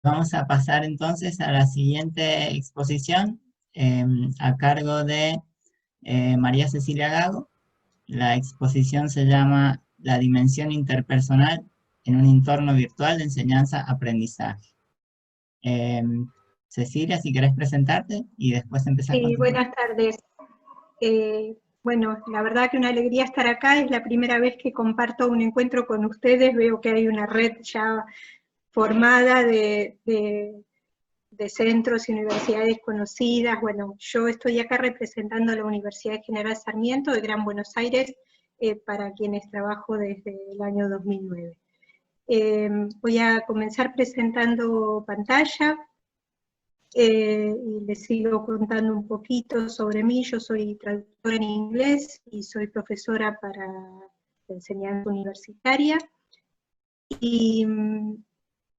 Vamos a pasar entonces a la siguiente exposición, a cargo de María Cecilia Gago. La exposición se llama La dimensión interpersonal en un entorno virtual de enseñanza-aprendizaje. Cecilia, si querés presentarte y después empezar con tu proyecto. Buenas tardes. Bueno, la verdad que una alegría estar acá. Es la primera vez que comparto un encuentro con ustedes. Veo que hay una red ya formada de centros y universidades conocidas. Bueno, yo estoy acá representando a la Universidad General Sarmiento de Gran Buenos Aires, para quienes trabajo desde el año 2009. Voy a comenzar presentando pantalla. Y les sigo contando un poquito sobre mí. Yo soy traductora en inglés y soy profesora para enseñanza universitaria. Y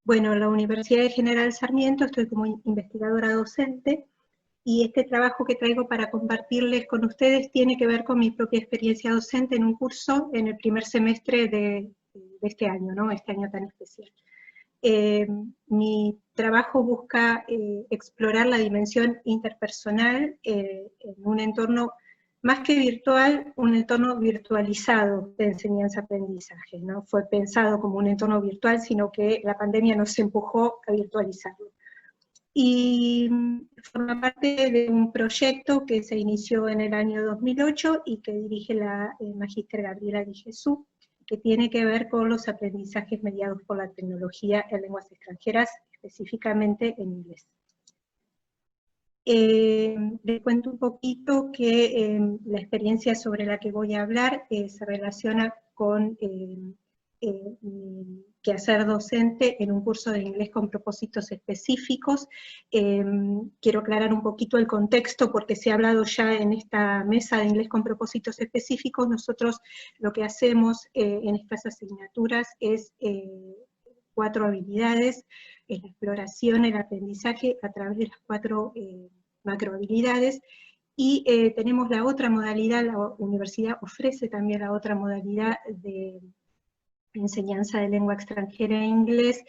bueno, en la Universidad General Sarmiento estoy como investigadora docente, y este trabajo que traigo para compartirles con ustedes tiene que ver con mi propia experiencia docente en un curso en el primer semestre de este año, ¿no? Este año tan especial. Mi trabajo busca explorar la dimensión interpersonal en un entorno más que virtual, un entorno virtualizado de enseñanza-aprendizaje. No fue pensado como un entorno virtual, sino que la pandemia nos empujó a virtualizarlo. Y forma parte de un proyecto que se inició en el año 2008 y que dirige la magíster Gabriela Di Jesús, que tiene que ver con los aprendizajes mediados por la tecnología en lenguas extranjeras, específicamente en inglés. Les cuento un poquito que la experiencia sobre la que voy a hablar se relaciona con mi quehacer docente en un curso de inglés con propósitos específicos. Quiero aclarar un poquito el contexto porque se ha hablado ya en esta mesa de inglés con propósitos específicos. Nosotros lo que hacemos en estas asignaturas es 4 habilidades: la exploración, el aprendizaje a través de las 4 macrohabilidades, y tenemos la otra modalidad. La universidad ofrece también la otra modalidad de enseñanza de lengua extranjera en inglés,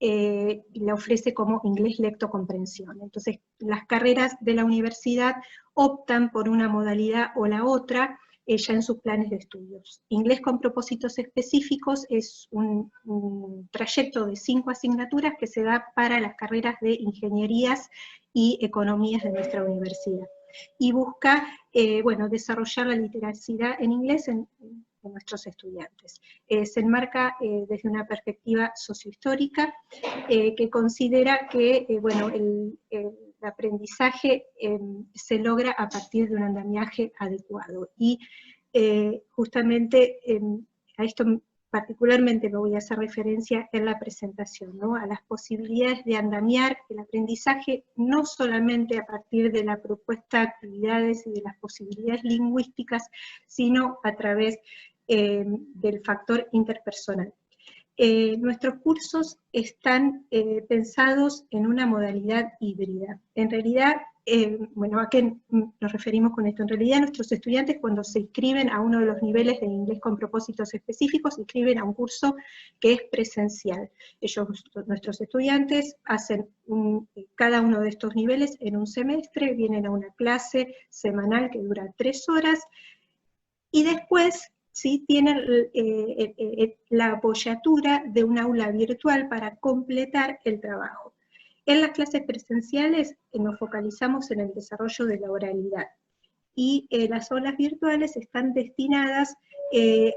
la ofrece como inglés lectocomprensión. Entonces, las carreras de la universidad optan por una modalidad o la otra, ya en sus planes de estudios. Inglés con propósitos específicos es un trayecto de 5 asignaturas que se da para las carreras de ingenierías y economías de nuestra universidad. Y busca, bueno, desarrollar la literacidad en inglés en nuestros estudiantes. Se enmarca desde una perspectiva sociohistórica, que considera que bueno, el aprendizaje se logra a partir de un andamiaje adecuado. Y justamente a esto particularmente me voy a hacer referencia en la presentación, ¿no? A las posibilidades de andamiar el aprendizaje, no solamente a partir de la propuesta de actividades y de las posibilidades lingüísticas, sino a través del factor interpersonal. Nuestros cursos están pensados en una modalidad híbrida. En realidad, bueno, ¿a qué nos referimos con esto? En realidad, nuestros estudiantes, cuando se inscriben a uno de los niveles de inglés con propósitos específicos, se inscriben a un curso que es presencial. Nuestros estudiantes hacen cada uno de estos niveles en un semestre, vienen a una clase semanal que dura 3 horas, y después ¿sí? Tienen la apoyatura de un aula virtual para completar el trabajo. En las clases presenciales nos focalizamos en el desarrollo de la oralidad, y las aulas virtuales están destinadas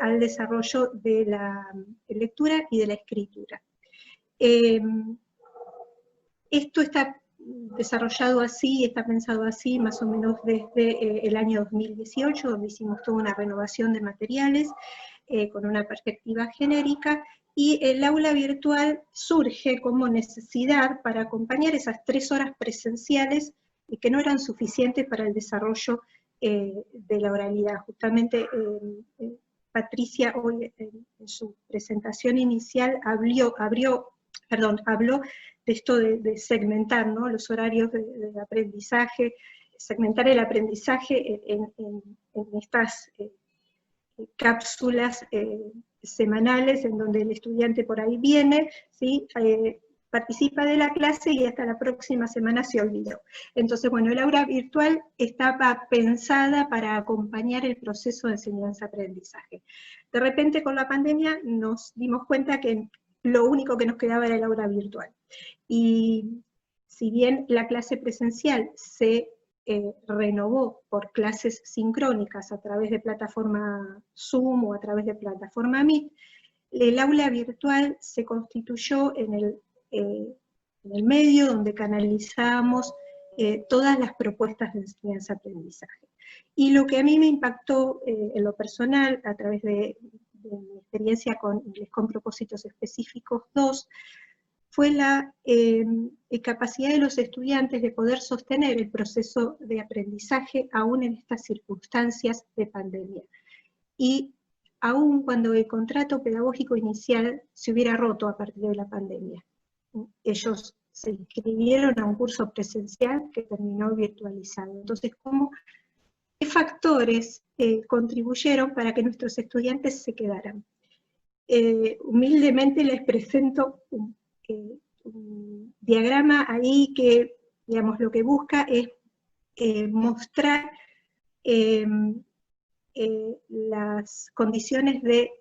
al desarrollo de la lectura y de la escritura. Esto está desarrollado así, está pensado así más o menos desde el año 2018, donde hicimos toda una renovación de materiales con una perspectiva genérica, y el aula virtual surge como necesidad para acompañar esas 3 horas presenciales que no eran suficientes para el desarrollo de la oralidad. Justamente Patricia hoy en su presentación inicial habló de esto de segmentar, ¿no? Los horarios de aprendizaje, segmentar el aprendizaje en estas cápsulas semanales en donde el estudiante por ahí viene, ¿sí? participa de la clase y hasta la próxima semana se olvidó. Entonces, bueno, el aula virtual estaba pensada para acompañar el proceso de enseñanza-aprendizaje. De repente, con la pandemia, nos dimos cuenta que lo único que nos quedaba era el aula virtual. Y si bien la clase presencial se renovó por clases sincrónicas a través de plataforma Zoom o a través de plataforma Meet, el aula virtual se constituyó en el medio donde canalizamos todas las propuestas de enseñanza-aprendizaje. Y lo que a mí me impactó en lo personal, a través de mi experiencia con Inglés con Propósitos Específicos 2, fue la capacidad de los estudiantes de poder sostener el proceso de aprendizaje aún en estas circunstancias de pandemia. Y aún cuando el contrato pedagógico inicial se hubiera roto a partir de la pandemia. Ellos se inscribieron a un curso presencial que terminó virtualizado. Entonces, ¿qué factores contribuyeron para que nuestros estudiantes se quedaran? Humildemente les presento un diagrama ahí que, digamos, lo que busca es mostrar las condiciones de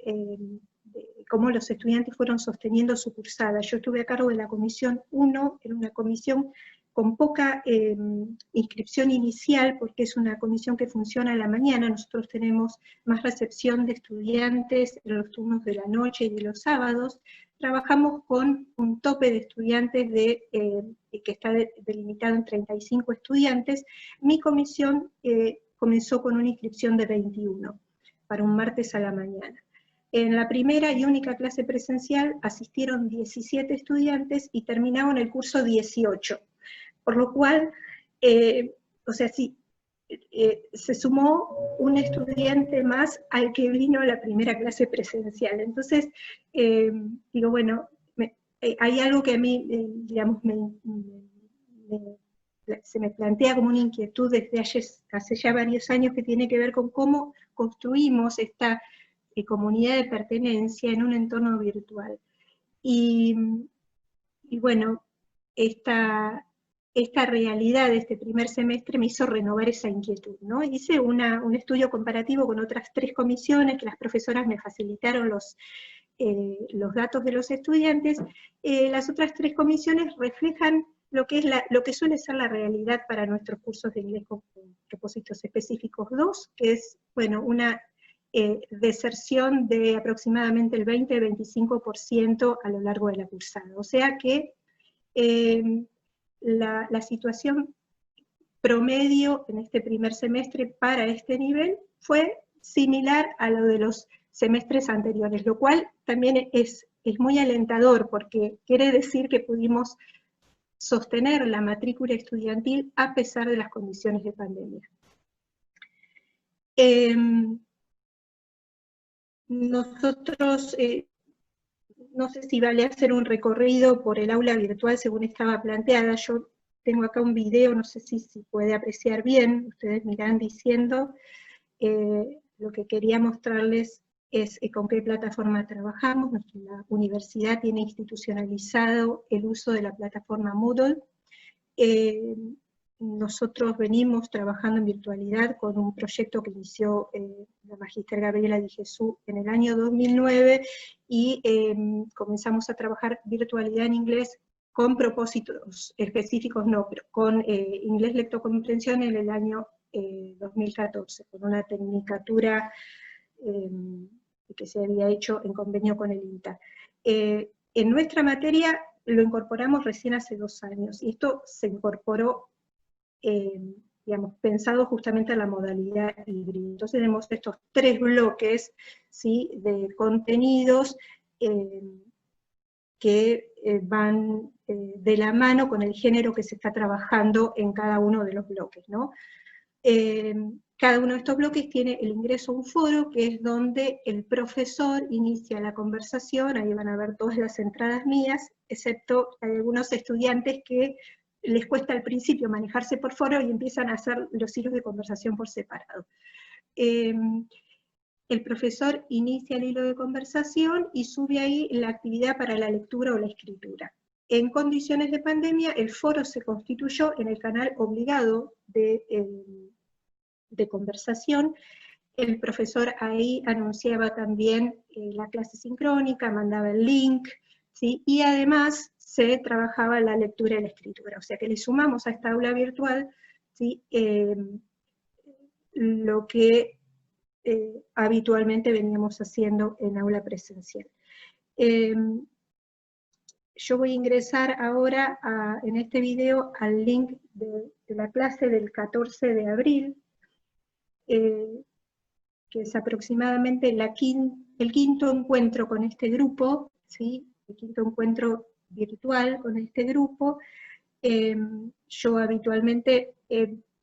cómo los estudiantes fueron sosteniendo su cursada. Yo estuve a cargo de la comisión 1, era una comisión con poca inscripción inicial, porque es una comisión que funciona a la mañana. Nosotros tenemos más recepción de estudiantes en los turnos de la noche y de los sábados. Trabajamos con un tope de estudiantes que está delimitado en 35 estudiantes. Mi comisión comenzó con una inscripción de 21, para un martes a la mañana. En la primera y única clase presencial asistieron 17 estudiantes y terminaron el curso 18. Por lo cual, o sea, sí, se sumó un estudiante más al que vino a la primera clase presencial. Entonces, digo, bueno, hay algo que a mí, digamos, se me plantea como una inquietud desde hace ya varios años, que tiene que ver con cómo construimos esta comunidad de pertenencia en un entorno virtual. Y bueno, esta realidad de este primer semestre me hizo renovar esa inquietud, ¿no? Hice un estudio comparativo con otras 3 comisiones, que las profesoras me facilitaron los datos de los estudiantes. Las otras 3 comisiones reflejan lo que suele ser la realidad para nuestros cursos de Inglés con Propósitos Específicos 2, que es, bueno, una deserción de aproximadamente el 20-25% a lo largo de la cursada. O sea que la situación promedio en este primer semestre para este nivel fue similar a lo de los semestres anteriores, lo cual también es muy alentador, porque quiere decir que pudimos sostener la matrícula estudiantil a pesar de las condiciones de pandemia. Nosotros, no sé si vale hacer un recorrido por el aula virtual según estaba planteada. Yo tengo acá un video, no sé si puede apreciar bien, ustedes me irán diciendo. Lo que quería mostrarles es con qué plataforma trabajamos. La universidad tiene institucionalizado el uso de la plataforma Moodle. Nosotros venimos trabajando en virtualidad con un proyecto que inició la magíster Gabriela Di Jesús en el año 2009, y comenzamos a trabajar virtualidad en inglés con propósitos específicos, no, pero con inglés lectocomprensión en el año 2014, con una tecnicatura que se había hecho en convenio con el INTA. En nuestra materia lo incorporamos recién hace 2 años, y esto se incorporó, digamos, pensado justamente en la modalidad híbrida. Entonces tenemos estos 3 bloques, ¿sí?, de contenidos que van de la mano con el género que se está trabajando en cada uno de los bloques, ¿no? Cada uno de estos bloques tiene el ingreso a un foro, que es donde el profesor inicia la conversación. Ahí van a ver todas las entradas mías, excepto hay algunos estudiantes que les cuesta al principio manejarse por foro y empiezan a hacer los hilos de conversación por separado. El profesor inicia el hilo de conversación y sube ahí la actividad para la lectura o la escritura. en condiciones de pandemia, el foro se constituyó en el canal obligado de conversación. El profesor ahí anunciaba también la clase sincrónica, mandaba el link, ¿sí? Y además se trabajaba la lectura y la escritura, o sea que le sumamos a esta aula virtual, ¿sí? Lo que habitualmente veníamos haciendo en aula presencial. Yo voy a ingresar ahora en este video al link de la clase del 14 de abril, que es aproximadamente el quinto encuentro con este grupo, ¿sí? El quinto encuentro virtual con este grupo. Yo habitualmente,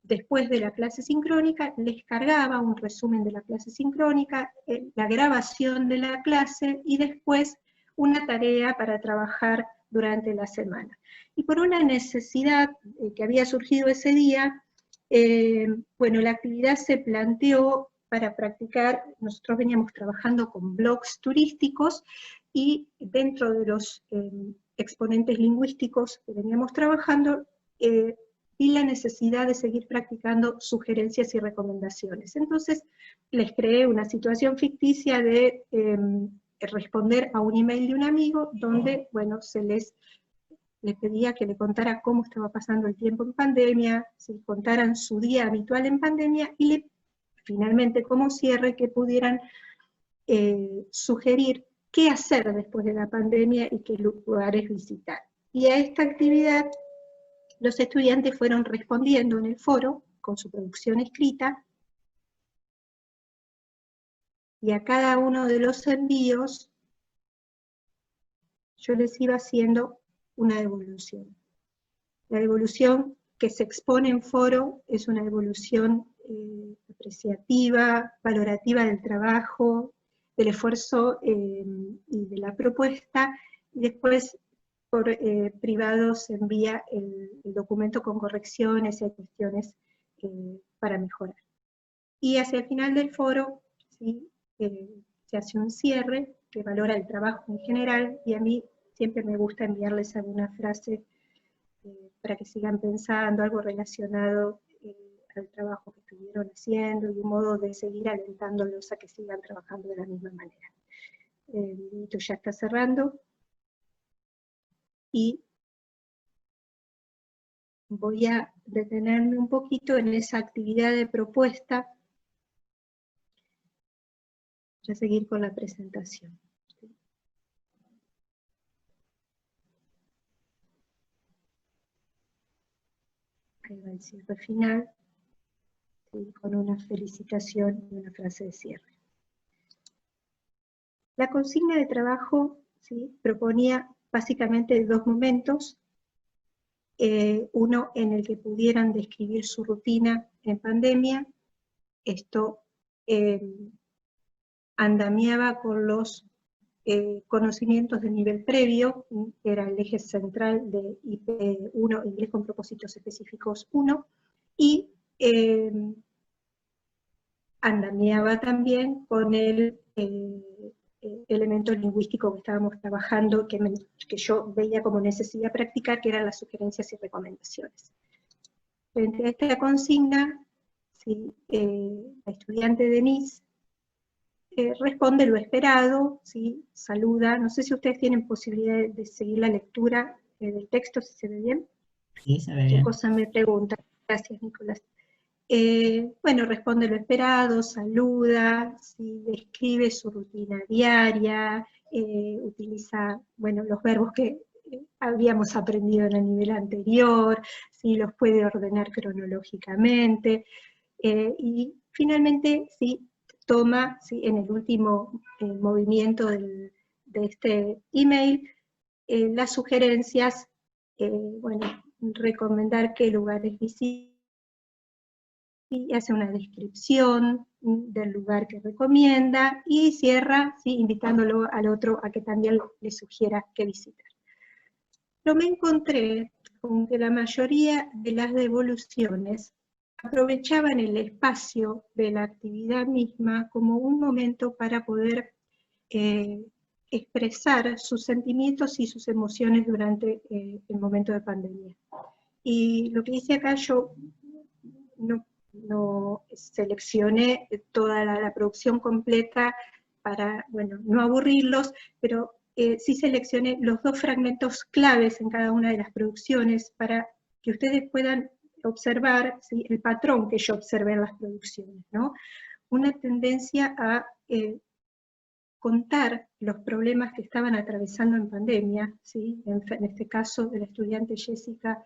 después de la clase sincrónica, les cargaba un resumen de la clase sincrónica, la grabación de la clase, y después una tarea para trabajar durante la semana. Y por una necesidad que había surgido ese día, bueno, la actividad se planteó para practicar. Nosotros veníamos trabajando con blogs turísticos, y dentro de los exponentes lingüísticos que veníamos trabajando, vi la necesidad de seguir practicando sugerencias y recomendaciones. Entonces les creé una situación ficticia de responder a un email de un amigo, donde, bueno, les pedía que le contara cómo estaba pasando el tiempo en pandemia, si contaran su día habitual en pandemia, y finalmente, como cierre, que pudieran sugerir qué hacer después de la pandemia y qué lugares visitar. Y a esta actividad los estudiantes fueron respondiendo en el foro con su producción escrita, y a cada uno de los envíos yo les iba haciendo una devolución. La devolución que se expone en foro es una devolución apreciativa, valorativa del trabajo, del esfuerzo y de la propuesta, y después por privado se envía el documento con correcciones y cuestiones para mejorar. Y hacia el final del foro, ¿sí? Se hace un cierre que valora el trabajo en general, y a mí siempre me gusta enviarles alguna frase para que sigan pensando, algo relacionado al trabajo que estuvieron haciendo, y un modo de seguir alentándolos a que sigan trabajando de la misma manera. El videito ya está cerrando, y voy a detenerme un poquito en esa actividad de propuesta, ya seguir con la presentación. Ahí va el cierre final, ¿sí? Con una felicitación y una frase de cierre. La consigna de trabajo, ¿sí? Proponía básicamente dos momentos. Uno en el que pudieran describir su rutina en pandemia. Esto andamiaba con los conocimientos de nivel previo, era el eje central de IP1, Inglés con Propósitos Específicos 1, y andamiaba también con el elemento lingüístico que estábamos trabajando, que yo veía como necesidad practicar, que eran las sugerencias y recomendaciones. Frente a esta consigna, ¿sí? La estudiante Denise responde lo esperado, ¿sí? Saluda. No sé si ustedes tienen posibilidad de seguir la lectura del texto, si se ve bien. Sí, se ve bien. ¿Qué cosa me pregunta? Gracias, Nicolás. Bueno, responde lo esperado, saluda, ¿sí? Describe su rutina diaria, utiliza, bueno, los verbos que habíamos aprendido en el nivel anterior, ¿sí? Los puede ordenar cronológicamente, y finalmente, ¿sí? Toma, ¿sí? En el último movimiento de este email, las sugerencias, bueno, recomendar qué lugares visitar, y hace una descripción del lugar que recomienda, y cierra, ¿sí? Invitándolo al otro a que también le sugiera qué visitar. Pero me encontré con que la mayoría de las devoluciones aprovechaban el espacio de la actividad misma como un momento para poder expresar sus sentimientos y sus emociones durante el momento de pandemia. Y lo que dice acá, yo no seleccioné toda la producción completa para, bueno, no aburrirlos, pero sí seleccioné los 2 fragmentos claves en cada una de las producciones para que ustedes puedan observar, ¿sí?, el patrón que yo observé en las producciones, ¿no? Una tendencia a contar los problemas que estaban atravesando en pandemia, ¿sí? En este caso de la estudiante Jessica,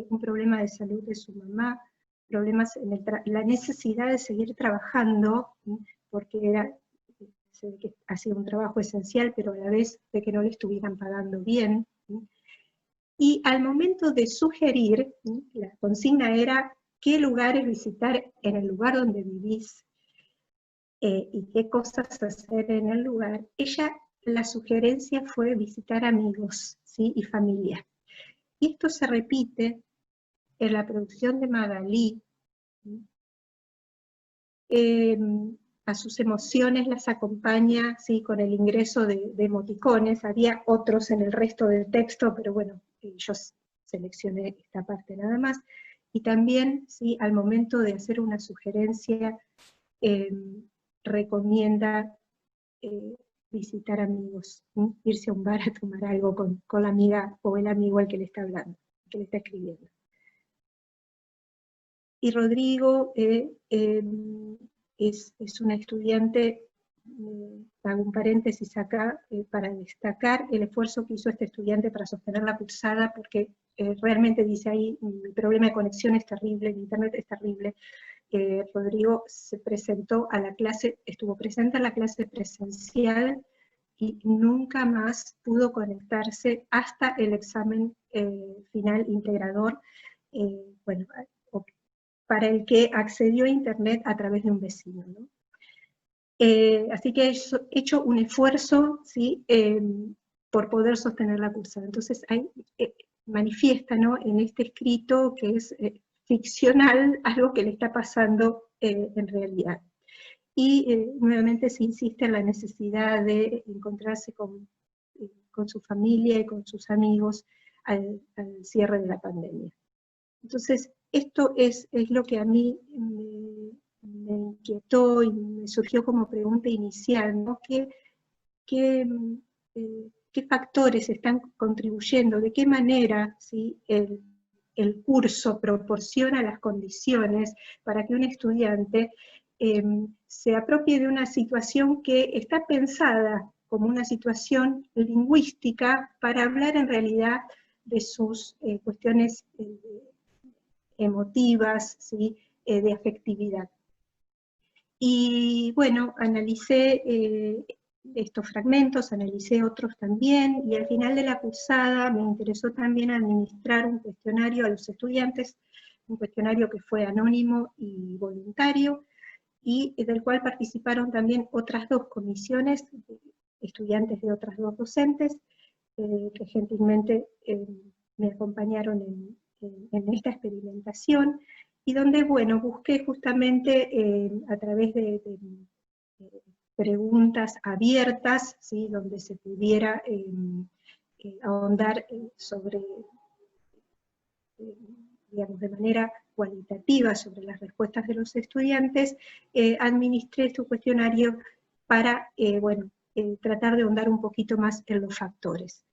un problema de salud de su mamá, problemas en la necesidad de seguir trabajando, ¿sí?, porque se ve que hacía un trabajo esencial, pero a la vez de que no le estuvieran pagando bien, ¿sí? Y al momento de sugerir, ¿sí?, la consigna era qué lugares visitar en el lugar donde vivís, y qué cosas hacer en el lugar, la sugerencia fue visitar amigos, ¿sí?, y familia. Y esto se repite en la producción de Magalí. A sus emociones las acompaña, ¿sí?, con el ingreso de emoticones. Había otros en el resto del texto, pero bueno, yo seleccioné esta parte nada más. Y también, ¿sí?, al momento de hacer una sugerencia, recomienda visitar amigos, ¿sí?, irse a un bar a tomar algo con la amiga o el amigo al que le está hablando, que le está escribiendo. Y Rodrigo es una estudiante, hago un paréntesis acá, para destacar el esfuerzo que hizo este estudiante para sostener la cursada, porque realmente dice ahí, mi problema de conexión es terrible, el internet es terrible. Rodrigo se presentó a la clase, estuvo presente a la clase presencial, y nunca más pudo conectarse hasta el examen final integrador, bueno, para el que accedió a internet a través de un vecino, ¿no? Así que he hecho un esfuerzo, ¿sí?, por poder sostener la cursada. Entonces ahí manifiesta, ¿no?, en este escrito que es ficcional algo que le está pasando en realidad. Y nuevamente se insiste en la necesidad de encontrarse con su familia y con sus amigos al cierre de la pandemia. Entonces, esto es lo que a mí me inquietó y me surgió como pregunta inicial, ¿no? ¿Qué factores están contribuyendo? ¿De qué manera, ¿sí?, el curso proporciona las condiciones para que un estudiante se apropie de una situación que está pensada como una situación lingüística para hablar en realidad de sus cuestiones emotivas, ¿sí?, de afectividad? Y bueno, analicé estos fragmentos, analicé otros también, y al final de la cursada me interesó también administrar un cuestionario a los estudiantes, un cuestionario que fue anónimo y voluntario, y del cual participaron también otras 2 comisiones, estudiantes de otras 2 docentes, que gentilmente me acompañaron en esta experimentación, y donde, bueno, busqué justamente a través de preguntas abiertas, ¿sí?, donde se pudiera ahondar sobre, digamos, de manera cualitativa sobre las respuestas de los estudiantes, administré este cuestionario para, bueno, tratar de ahondar un poquito más en los factores.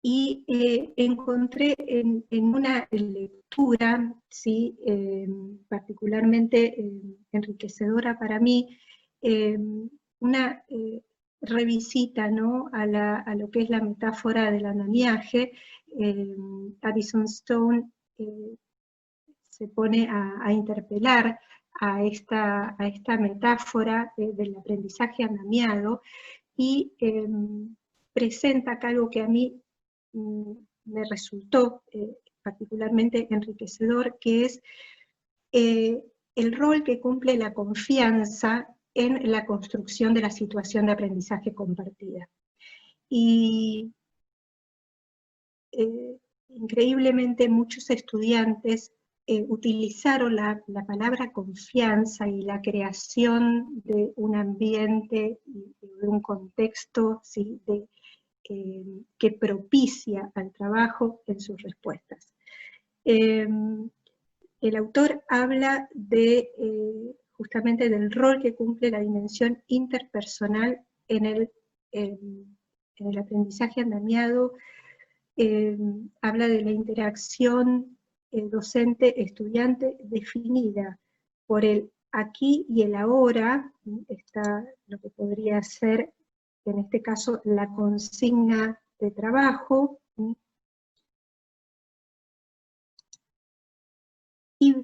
Y encontré en una lectura, ¿sí?, particularmente enriquecedora para mí, una revisita, ¿no?, a lo que es la metáfora del andamiaje. Addison Stone se pone a interpelar a esta metáfora del aprendizaje andamiado, y presenta acá algo que a mí me resultó particularmente enriquecedor, que es el rol que cumple la confianza en la construcción de la situación de aprendizaje compartida. Y increíblemente muchos estudiantes utilizaron la palabra confianza y la creación de un ambiente, de un contexto, ¿sí?, que propicia al trabajo en sus respuestas. El autor habla justamente del rol que cumple la dimensión interpersonal en el aprendizaje andamiado. Habla de la interacción docente-estudiante definida por el aquí y el ahora. Está lo que podría ser, en este caso, la consigna de trabajo, y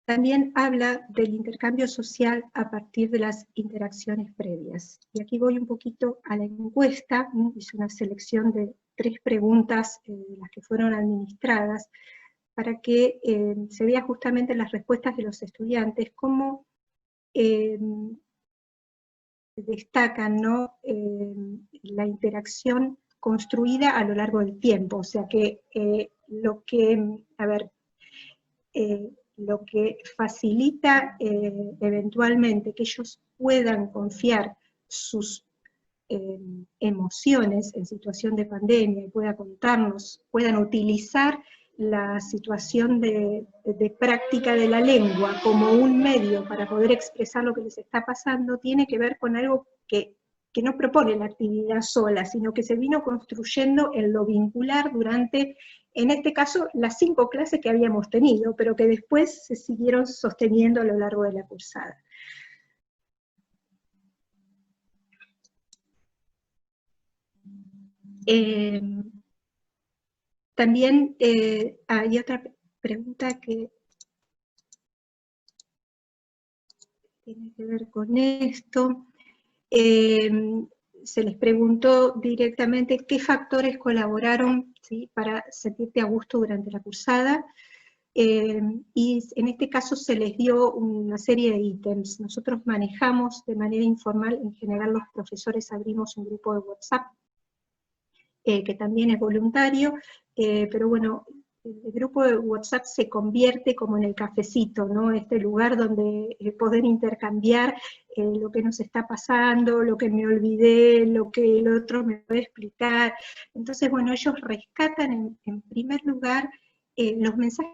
también habla del intercambio social a partir de las interacciones previas. Y aquí voy un poquito a la encuesta. Hice una selección de 3 preguntas, las que fueron administradas, para que se vea justamente las respuestas de los estudiantes, cómo destacan, ¿no?, la interacción construida a lo largo del tiempo. O sea que lo que facilita eventualmente que ellos puedan confiar sus emociones en situación de pandemia y puedan utilizar la situación de práctica de la lengua como un medio para poder expresar lo que les está pasando, tiene que ver con algo que no propone la actividad sola, sino que se vino construyendo en lo vincular durante, en este caso, las 5 clases que habíamos tenido, pero que después se siguieron sosteniendo a lo largo de la cursada. También hay otra pregunta que tiene que ver con esto. Se les preguntó directamente qué factores colaboraron, ¿sí?, para sentirte a gusto durante la cursada, y en este caso se les dio una serie de ítems. Nosotros manejamos de manera informal, en general los profesores abrimos un grupo de WhatsApp, que también es voluntario, pero bueno, el grupo de WhatsApp se convierte como en el cafecito, ¿no?, este lugar donde poder intercambiar lo que nos está pasando, lo que me olvidé, lo que el otro me puede explicar. Entonces, bueno, ellos rescatan en primer lugar los mensajes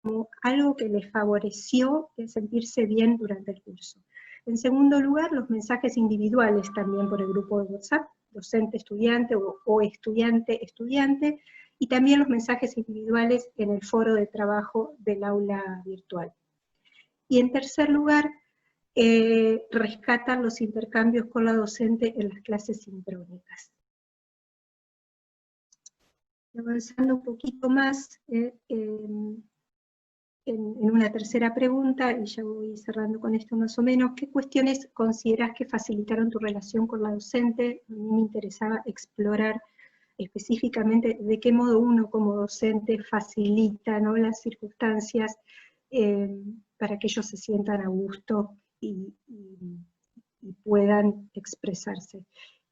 como algo que les favoreció sentirse bien durante el curso. En segundo lugar, los mensajes individuales también por el grupo de WhatsApp, docente-estudiante o estudiante-estudiante, y también los mensajes individuales en el foro de trabajo del aula virtual. Y en tercer lugar, rescatan los intercambios con la docente en las clases sincrónicas. Avanzando un poquito más, en una tercera pregunta, y ya voy cerrando con esto más o menos, ¿qué cuestiones consideras que facilitaron tu relación con la docente? A mí me interesaba explorar específicamente de qué modo uno como docente facilita, ¿no?, las circunstancias para que ellos se sientan a gusto y puedan expresarse.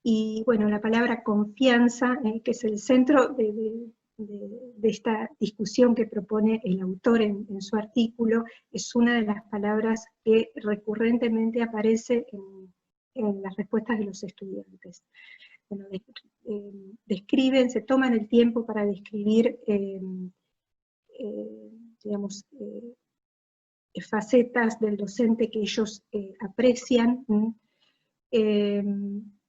Y bueno, la palabra confianza, que es el centro de esta discusión que propone el autor en su artículo, es una de las palabras que recurrentemente aparece en las respuestas de los estudiantes. Bueno, describen, se toman el tiempo para describir, digamos, facetas del docente que ellos aprecian,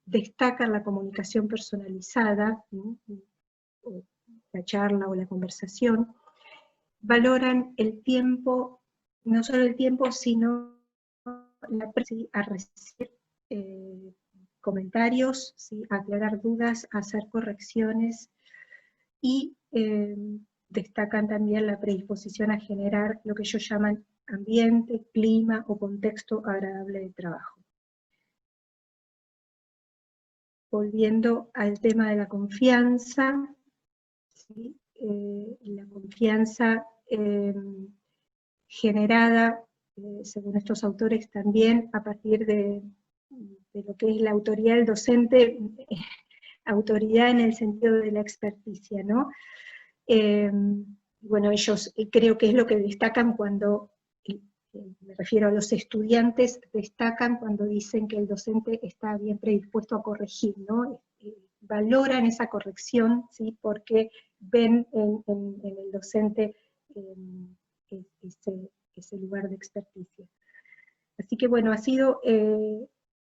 destacan la comunicación personalizada, o la charla o la conversación, valoran el tiempo, no solo el tiempo, sino la a recibir comentarios, ¿sí?, aclarar dudas, hacer correcciones, y destacan también la predisposición a generar lo que ellos llaman ambiente, clima o contexto agradable de trabajo. Volviendo al tema de la confianza, ¿sí?, la confianza generada, según estos autores también, a partir de lo que es la autoridad del docente, autoridad en el sentido de la experticia, ¿no? bueno, ellos creo que es lo que destacan cuando, me refiero a los estudiantes, destacan cuando dicen que el docente está bien predispuesto a corregir, ¿no? Valoran esa corrección, ¿sí? Porque ven en el docente ese lugar de experticia. Así que bueno, ha sido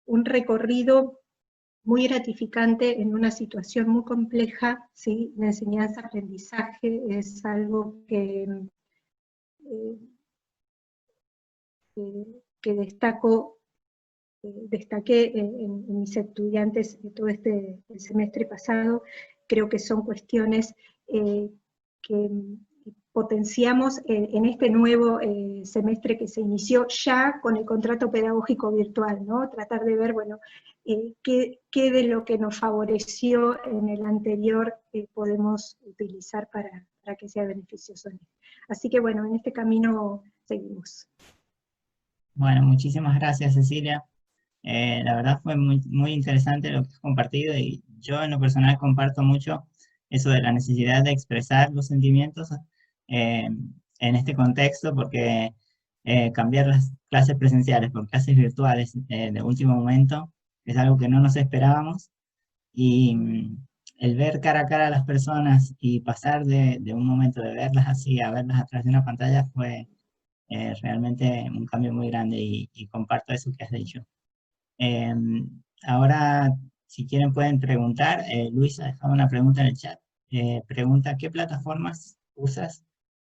un recorrido muy gratificante en una situación muy compleja, ¿sí? La enseñanza-aprendizaje es algo que destaqué en mis estudiantes de todo el semestre pasado. Creo que son cuestiones que potenciamos en este nuevo semestre que se inició ya con el contrato pedagógico virtual, ¿no? Tratar de ver, bueno, qué de lo que nos favoreció en el anterior podemos utilizar para que sea beneficioso. Así que bueno, en este camino seguimos. Bueno, muchísimas gracias, Cecilia. La verdad fue muy interesante lo que has compartido, y yo en lo personal comparto mucho eso de la necesidad de expresar los sentimientos eh, en este contexto, porque cambiar las clases presenciales por clases virtuales de último momento es algo que no nos esperábamos, y el ver cara a cara a las personas y pasar de un momento de verlas así a verlas a través de una pantalla fue realmente un cambio muy grande, y comparto eso que has dicho. Eh, Ahora, si quieren pueden preguntar. Luis ha dejado una pregunta en el chat. Pregunta, ¿qué plataformas usas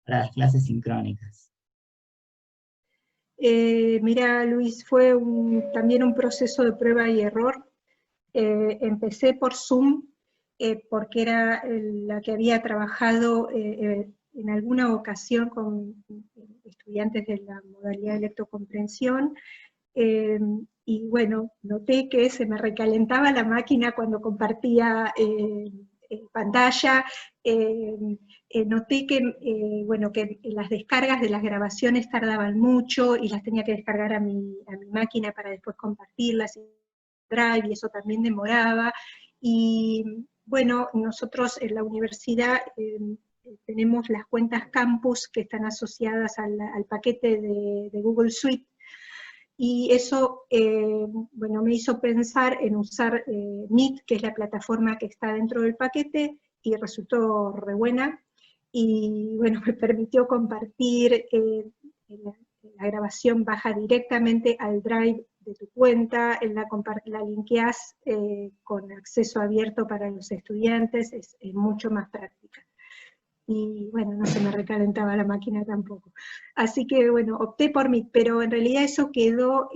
para las clases sincrónicas? Mira, Luis, fue también un proceso de prueba y error. Empecé por Zoom, porque era la que había trabajado en alguna ocasión con estudiantes de la modalidad de lectocomprensión, y bueno, noté que se me recalentaba la máquina cuando compartía pantalla. Noté que, bueno, que las descargas de las grabaciones tardaban mucho y las tenía que descargar a mi máquina para después compartirlas en Drive, y eso también demoraba. Y bueno, nosotros en la universidad tenemos las cuentas campus que están asociadas al paquete de Google Suite, y eso, bueno, me hizo pensar en usar Meet, que es la plataforma que está dentro del paquete, y resultó re buena, y bueno, me permitió compartir, la grabación baja directamente al Drive de tu cuenta, la linkeás con acceso abierto para los estudiantes, es mucho más práctica. Y bueno, no se me recalentaba la máquina tampoco. Así que bueno, opté por Meet, pero en realidad eso quedó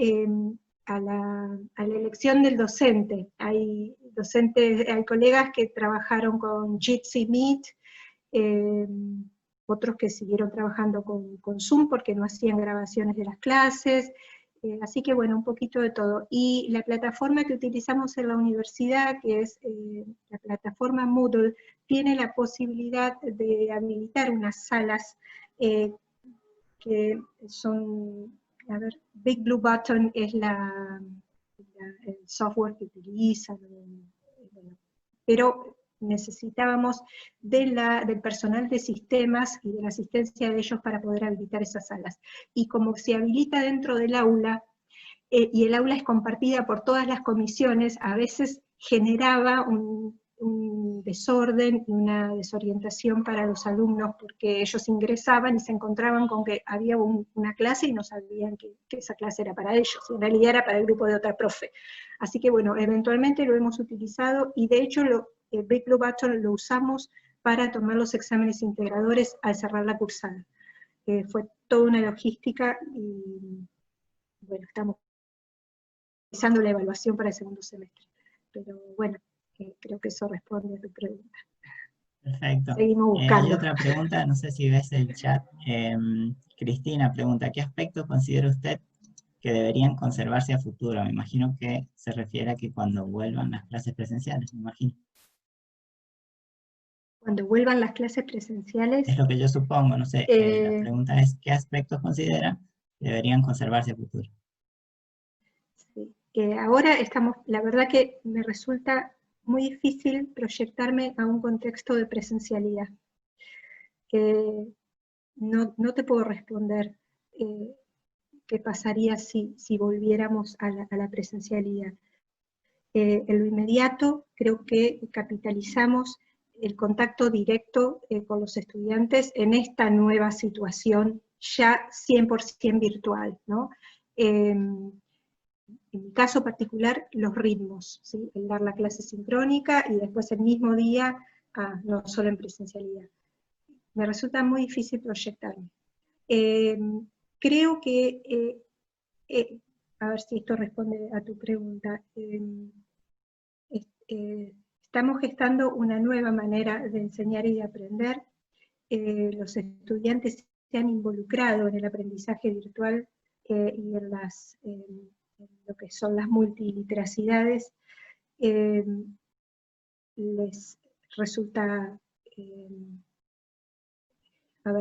a la elección del docente. Hay docentes, hay colegas que trabajaron con Jitsi Meet, otros que siguieron trabajando con Zoom porque no hacían grabaciones de las clases, así que bueno, un poquito de todo. Y la plataforma que utilizamos en la universidad, que es la plataforma Moodle, tiene la posibilidad de habilitar unas salas que son, a ver, Big Blue Button es el software que utilizan, pero necesitábamos del personal de sistemas y de la asistencia de ellos para poder habilitar esas salas. Y como se habilita dentro del aula, y el aula es compartida por todas las comisiones, a veces generaba un desorden y una desorientación para los alumnos, porque ellos ingresaban y se encontraban con que había una clase y no sabían que esa clase era para ellos, y en realidad era para el grupo de otra profe. Así que bueno, eventualmente lo hemos utilizado, y de hecho Big Blue Button lo usamos para tomar los exámenes integradores al cerrar la cursada. Fue toda una logística, y bueno, estamos realizando la evaluación para el segundo semestre. Pero bueno, creo que eso responde a tu pregunta. Perfecto. Seguimos buscando. Hay otra pregunta, no sé si ves el chat. Cristina pregunta, ¿qué aspectos considera usted que deberían conservarse a futuro? Me imagino que se refiere a que cuando vuelvan las clases presenciales, me imagino. Cuando vuelvan las clases presenciales. Es lo que yo supongo, no sé. La pregunta es, ¿qué aspectos considera que deberían conservarse a futuro? Sí. Ahora estamos, la verdad que me resulta muy difícil proyectarme a un contexto de presencialidad. No te puedo responder qué pasaría si volviéramos a la presencialidad. En lo inmediato, creo que capitalizamos el contacto directo con los estudiantes en esta nueva situación ya 100% virtual, ¿no? En mi caso particular, los ritmos, ¿sí? El dar la clase sincrónica y después el mismo día, no solo en presencialidad. Me resulta muy difícil proyectarme. Creo que, a ver si esto responde a tu pregunta, estamos gestando una nueva manera de enseñar y de aprender. Los estudiantes se han involucrado en el aprendizaje virtual y en lo que son las multiliteracidades. Les resulta,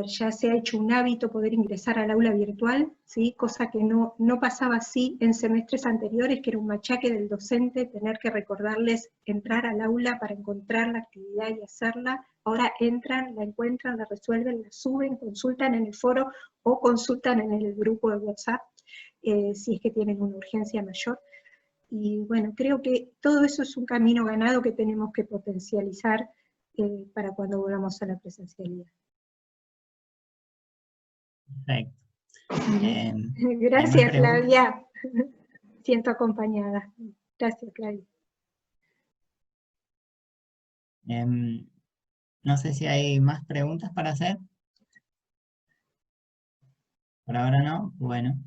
ya se ha hecho un hábito poder ingresar al aula virtual, ¿sí? Cosa que no pasaba así en semestres anteriores, que era un machaque del docente tener que recordarles entrar al aula para encontrar la actividad y hacerla. Ahora entran, la encuentran, la resuelven, la suben, consultan en el foro o consultan en el grupo de WhatsApp, si es que tienen una urgencia mayor. Y bueno, creo que todo eso es un camino ganado que tenemos que potencializar para cuando volvamos a la presencialidad. Perfecto. Gracias, Flavia. Siento acompañada. Gracias, Flavia. No sé si hay más preguntas para hacer. Por ahora no. Bueno.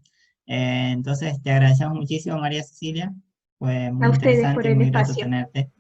Entonces te agradecemos muchísimo, María Cecilia. Fue muy A ustedes interesante por y el muy grato espacio. tenerte.